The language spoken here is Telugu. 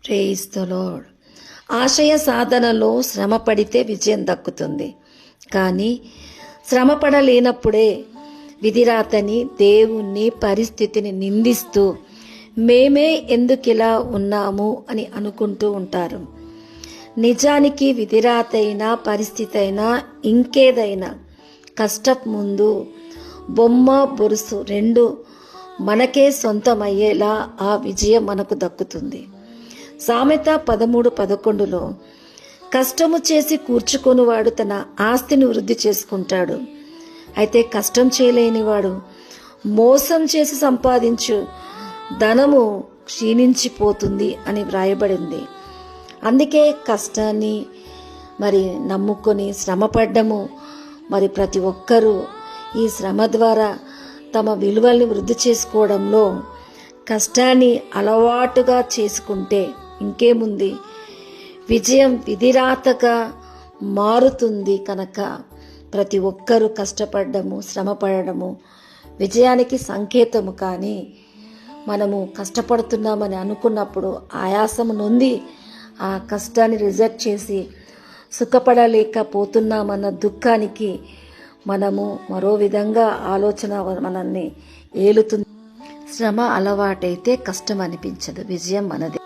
Praise the lord. ఆశయ సాధనలో శ్రమ పడితే విజయం దక్కుతుంది. కానీ శ్రమ పడలేనప్పుడే విధిరాతని, దేవుణ్ణి, పరిస్థితిని నిందిస్తూ మేమే ఎందుకిలా ఉన్నాము అని అనుకుంటూ ఉంటారు. నిజానికి విధిరాతైనా, పరిస్థితి అయినా, ఇంకేదైనా కష్టం ముందు బొమ్మ బొరుసు రెండు మనకే సొంతమయ్యేలా ఆ విజయం మనకు దక్కుతుంది. సామెత 13:11 కష్టము చేసి కూర్చుకొనివాడు తన ఆస్తిని వృద్ధి చేసుకుంటాడు, అయితే కష్టం చేయలేనివాడు మోసం చేసి సంపాదించు ధనము క్షీణించిపోతుంది అని వ్రాయబడింది. అందుకే కష్టాన్ని నమ్ముకొని శ్రమపడ్డము ప్రతి ఒక్కరూ ఈ శ్రమ ద్వారా తమ విలువల్ని వృద్ధి చేసుకోవడంలో కష్టాన్ని అలవాటుగా చేసుకుంటే ఇంకేముంది, విజయం విధిరాతగా మారుతుంది. కనుక ప్రతి ఒక్కరూ కష్టపడ్డము, శ్రమపడము విజయానికి సంకేతము. కానీ మనము కష్టపడుతున్నామని అనుకున్నప్పుడు ఆయాసము నొంది ఆ కష్టాన్ని రిజెక్ట్ చేసి సుఖపడలేకపోతున్నామన్న దుఃఖానికి మనము మరో విధంగా ఆలోచన మనల్ని ఏలుతుంది. శ్రమ అలవాటైతే కష్టం అనిపించదు, విజయం మనదే.